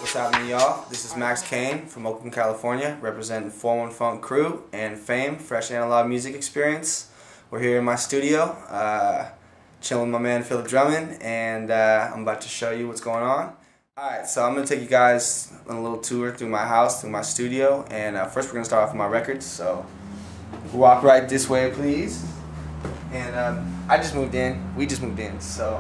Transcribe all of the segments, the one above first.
What's happening, y'all? This is Max Kane from Oakland, California, representing 4-1 Funk Crew and Fame, Fresh Analog Music Experience. We're here in my studio, chilling with my man Philip Drummond, and I'm about to show you what's going on. Alright, so I'm going to take you guys on a little tour through my house, through my studio, and first we're going to start off with my records, so walk right this way, please. And I just moved in, we just moved in, so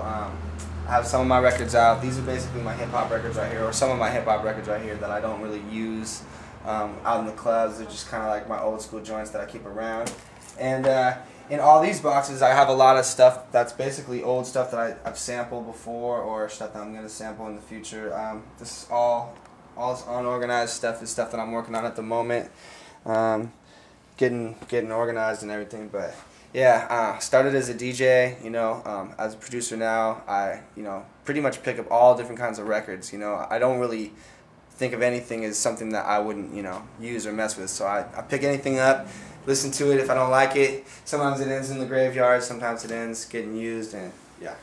I have some of my records out. These are basically my hip-hop records right here, or some of my hip-hop records right here that I don't really use out in the clubs. They're just kind of like my old school joints that I keep around. And in all these boxes I have a lot of stuff that's basically old stuff that I've sampled before, or stuff that I'm going to sample in the future. This is all this unorganized stuff is stuff that I'm working on at the moment. Getting organized and everything, but yeah, started as a DJ, as a producer now. I, pretty much pick up all different kinds of records. I don't really think of anything as something that I wouldn't, use or mess with. So I pick anything up, listen to it. If I don't like it, sometimes it ends in the graveyard, sometimes it ends getting used, and yeah.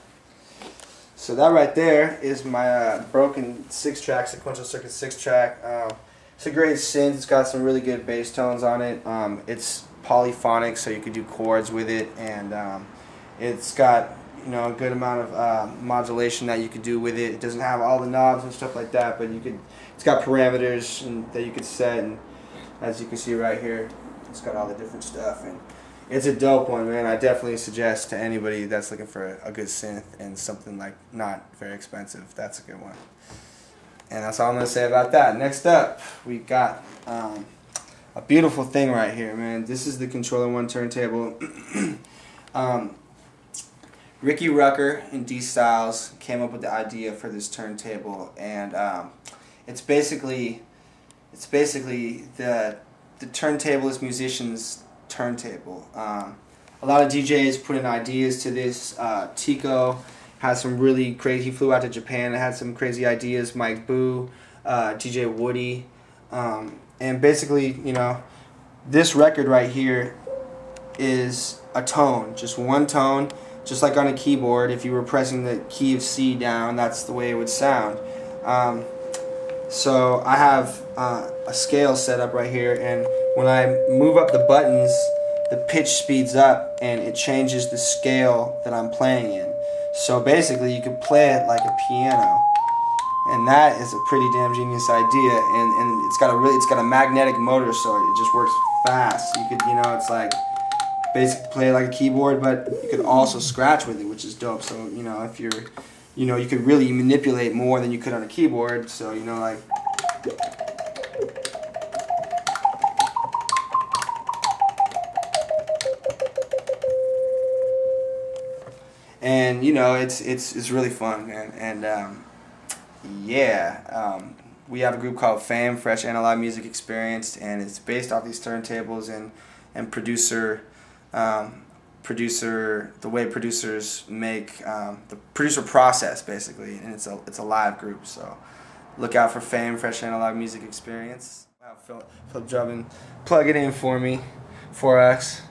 So that right there is my broken 6-track, sequential circuit 6-track. It's a great synth. It's got some really good bass tones on it. It's polyphonic, so you could do chords with it, and it's got a good amount of modulation that you could do with it. It doesn't have all the knobs and stuff like that, but it's got parameters that you could set, and as you can see right here, it's got all the different stuff, and it's a dope one, man. I definitely suggest to anybody that's looking for a good synth and something like not very expensive. That's a good one. And that's all I'm going to say about that. Next up, we got a beautiful thing right here, man. This is the Controllor 1 turntable. Ricky Rucker and D Styles came up with the idea for this turntable, and it's basically the turntablist musician's turntable. A lot of DJs put in ideas to this. Tico has some really crazy. He flew out to Japan and had some crazy ideas. Mike Boo, DJ Woody. And basically, this record right here is a tone, just one tone, just like on a keyboard. If you were pressing the key of C down, that's the way it would sound. So I have a scale set up right here, and when I move up the buttons, the pitch speeds up and it changes the scale that I'm playing in. So basically, you could play it like a piano. And that is a pretty damn genius idea, and it's got a magnetic motor, so it just works fast. You could, it's like basically play like a keyboard, but you could also scratch with it, which is dope. So if you're, you could really manipulate more than you could on a keyboard. So like. And it's really fun, man, and yeah, we have a group called Fame, Fresh Analog Music Experience, and it's based off these turntables and producer, the way producers make the producer process, basically, and it's a live group. So look out for Fame, Fresh Analog Music Experience. Philip Drummond, plug it in for us.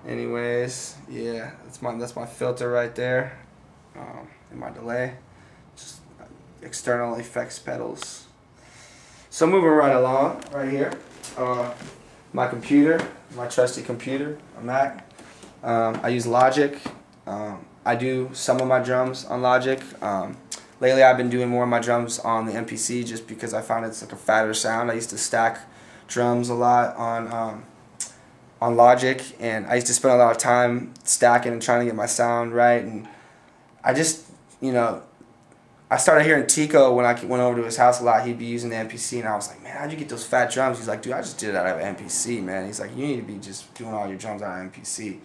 Anyways, yeah, that's my filter right there, and my delay. Just external effects pedals. So moving right along, right here, my computer, my trusty computer, a Mac. I use Logic. I do some of my drums on Logic. Lately I've been doing more of my drums on the MPC just because I found it's like a fatter sound. I used to stack drums a lot on Logic, and I used to spend a lot of time stacking and trying to get my sound right, and I just, I started hearing Tico when I went over to his house a lot. He'd be using the MPC, and I was like, man, how'd you get those fat drums? He's like, dude, I just did it out of an MPC, man. He's like, you need to be just doing all your drums out of MPC.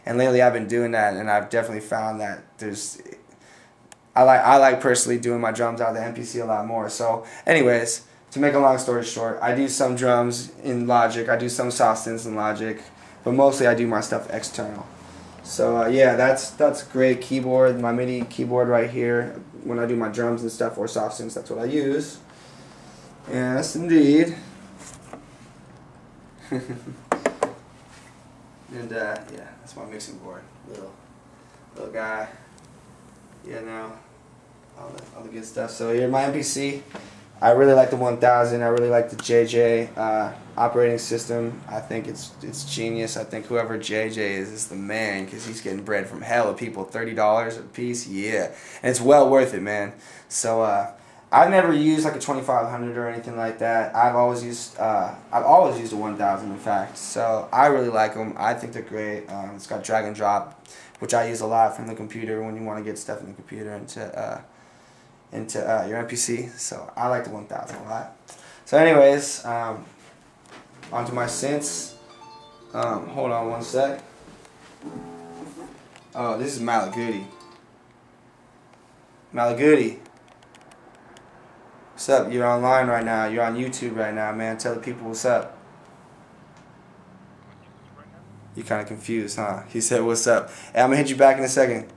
And lately I've been doing that, and I've definitely found that I like personally doing my drums out of the MPC a lot more. So anyways, to make a long story short, I do some drums in Logic, I do some soft synths in Logic, but mostly I do my stuff external. So yeah, that's a great keyboard, my MIDI keyboard right here. When I do my drums and stuff or soft synths, that's what I use. Yes, indeed. And yeah, that's my mixing board, little guy. All the good stuff. So here's my MPC. I really like the 1000. I really like the JJ operating system. I think it's genius. I think whoever JJ is the man, because he's getting bread from hell of people. $30 a piece, yeah, and it's well worth it, man. So I've never used like a 2500 or anything like that. I've always used a 1000, in fact. So I really like them. I think they're great. It's got drag and drop, which I use a lot from the computer when you want to get stuff in the computer into your MPC. So I like the 1000 a lot. So anyways, onto my synths. Hold on one sec. Oh, this is Malagoody. Malagoody. What's up? You're online right now. You're on YouTube right now, man. Tell the people what's up. You're kind of confused, huh? He said, what's up? Hey, I'm going to hit you back in a second.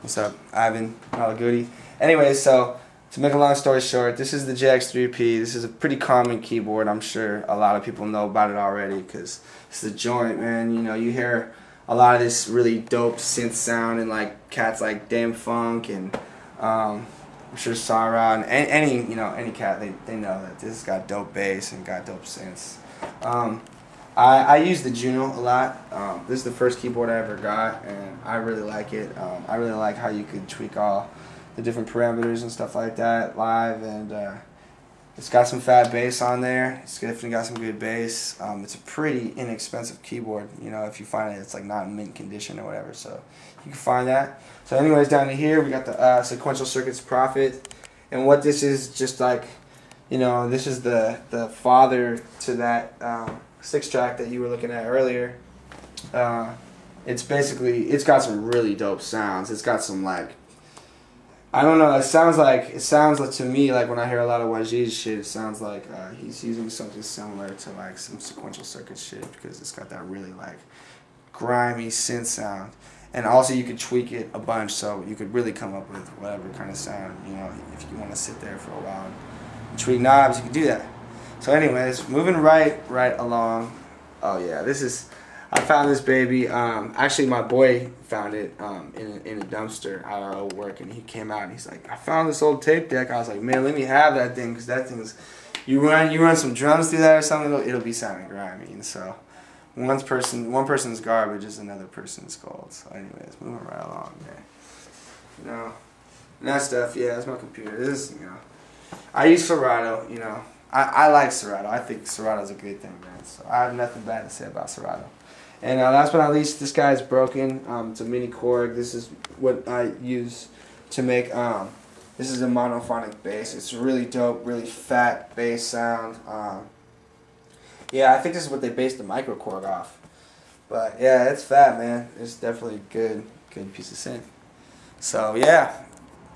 What's up, Ivan? Malagoody. Anyway, so to make a long story short, this is the JX3P. This is a pretty common keyboard. I'm sure a lot of people know about it already because it's the joint, man. You know, you hear a lot of this really dope synth sound and like cats like Damn Funk and I'm sure Sarah and any cat, they know that this has got dope bass and got dope synths. I use the Juno a lot. This is the first keyboard I ever got, and I really like it. I really like how you could tweak all the different parameters and stuff like that live, and it's got some fat bass on there. It's definitely got some good bass. It's a pretty inexpensive keyboard, you know, if you find it, it's like not in mint condition or whatever, so you can find that. So anyways, down to here we got the Sequential Circuits Prophet, and what this is, just like, you know, this is the father to that 6-track that you were looking at earlier. It's got some really dope sounds. It's got some, like, I don't know, it sounds like to me, like when I hear a lot of YG's shit, it sounds like he's using something similar to like some Sequential Circuit shit, because it's got that really like grimy synth sound. And also you could tweak it a bunch, so you could really come up with whatever kind of sound, you know, if you want to sit there for a while and tweak knobs, you can do that. So anyways, moving right along. Oh yeah, I found this baby. Actually, my boy found it in a dumpster out of our old work, and he came out and he's like, I found this old tape deck. I was like, man, let me have that thing, because that thing is, you run some drums through that or something, it'll be sounding grimy. And so one person's garbage is another person's gold. So anyways, moving right along, man. You know, and that stuff, yeah, that's my computer. This, you know, I use Serato, you know. I like Serato. I think Serato's a good thing, man. So I have nothing bad to say about Serato. And last but not least, this guy is broken. It's a mini Korg. This is what I use to make. This is a monophonic bass. It's really dope, really fat bass sound. Yeah, I think this is what they based the micro Korg off. But yeah, it's fat, man. It's definitely a good piece of synth. So yeah,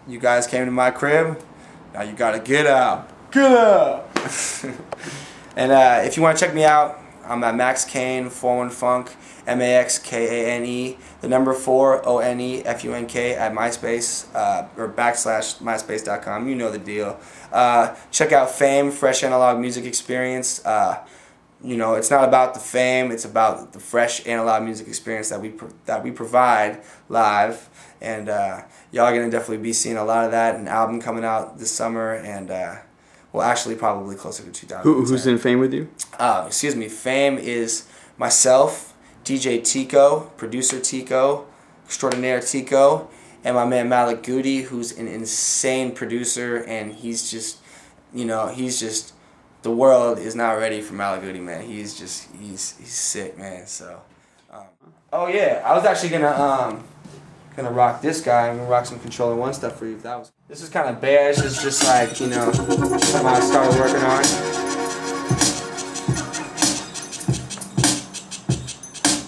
you guys came to my crib. Now you gotta get out. Get out! And if you want to check me out, I'm at Max Kane 41Funk, MAXKANE, the number 4ONEFUNK at MySpace or /MySpace.com. You know the deal. Check out Fame, Fresh Analog Music Experience. You know, it's not about the fame; it's about the fresh analog music experience that we provide live. And y'all are gonna definitely be seeing a lot of that. An album coming out this summer, and well, actually, probably closer to 2010. Who's in Fame with you? Excuse me. Fame is myself, DJ Tico, producer Tico, extraordinaire Tico, and my man Malagoody, who's an insane producer, and he's just, you know, the world is not ready for Malagoody, man. He's sick, man. So, oh yeah, I was actually gonna rock this guy. I'm gonna rock some Controller 1 stuff for you. This is kind of beige. It's just like, you know, something I started working on.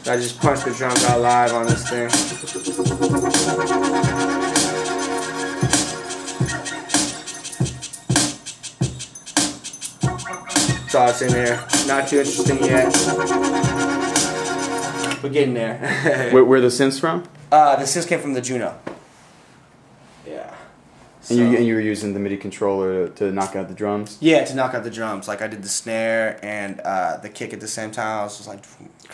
I just punched the drums out live on this thing. Thoughts in there. Not too interesting yet. We're getting there. Where are the synths from? The synths came from the Juno. Yeah. So, and you were using the MIDI controller to knock out the drums? Yeah, to knock out the drums. Like I did the snare and the kick at the same time. I was just like...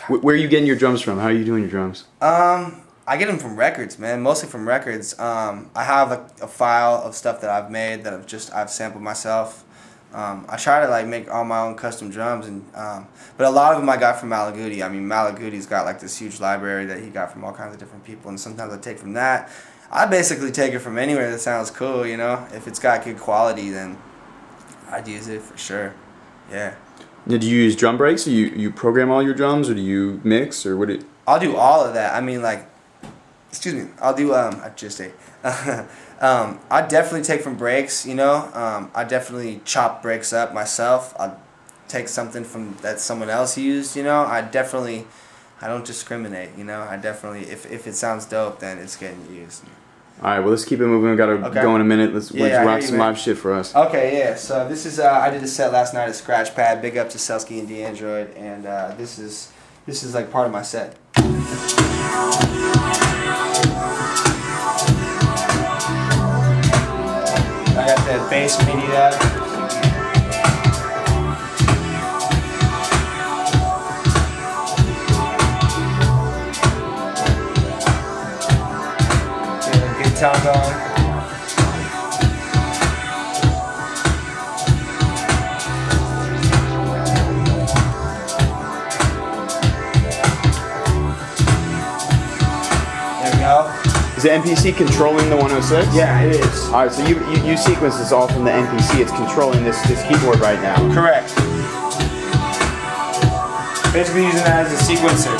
Where are you getting your drums from? How are you doing your drums? I I get them from records, man. Mostly from records. I have a file of stuff that I've made that I've sampled myself. I try to like make all my own custom drums, and but a lot of them I got from Malaguti. I mean, Malaguti's got like this huge library that he got from all kinds of different people, and sometimes I take from that. I basically take it from anywhere that sounds cool, you know. If it's got good quality, then I'd use it for sure. Yeah. Did you use drum breaks, or you program all your drums, or do you mix, or what? I'll do all of that. I mean, like, excuse me. I'll do I just say. I definitely take from breaks, you know. I definitely chop breaks up myself. I take something from that someone else used, you know. I don't discriminate, you know. I definitely, if it sounds dope, then it's getting used. All right, well, let's keep it moving. We gotta go in a minute. Let's rock some live shit for us. Okay, yeah. So this is I did a set last night at Scratchpad. Big up to Selsky and DeAndroid, and this is like part of my set. I got that bass MIDI'd up. Get a good tone going. There we go. Is the MPC controlling the 106? Yeah, it is. All right, so you sequence this all from the MPC. It's controlling this keyboard right now. Correct. Basically using that as a sequencer.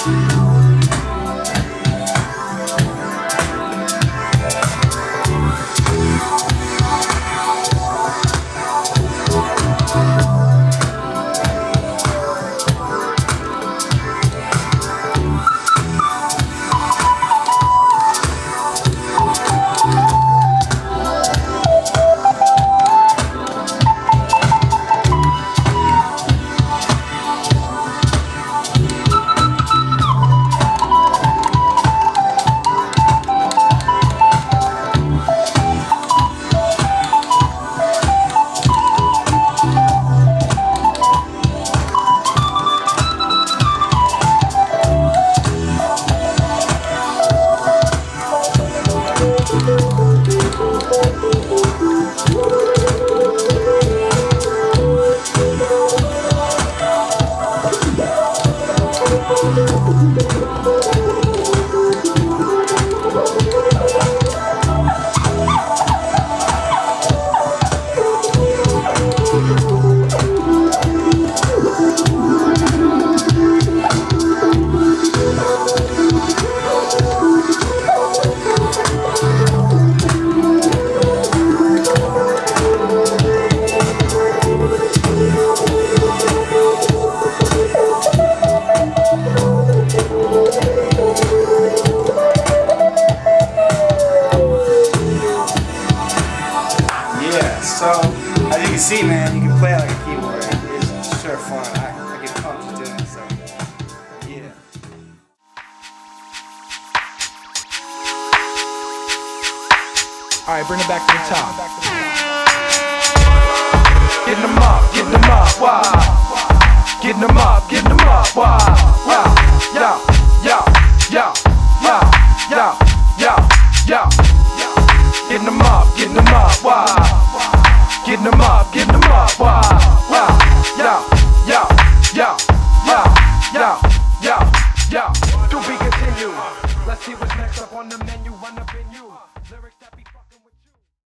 So, as you can see, man, you can play it like a keyboard. It's sure fun. I get pumped to doing it, so, yeah. Alright, bring it back to the top. Getting them up, why? Getting them up, why? Yo, yo, yo, yo, yo, yo, yo. Getting them up, why? Getting them up, why? Yo, yo, yo, yo, yo, yo, yo. To be continued. Let's see what's next up on the menu. Run up in you. Lyrics that be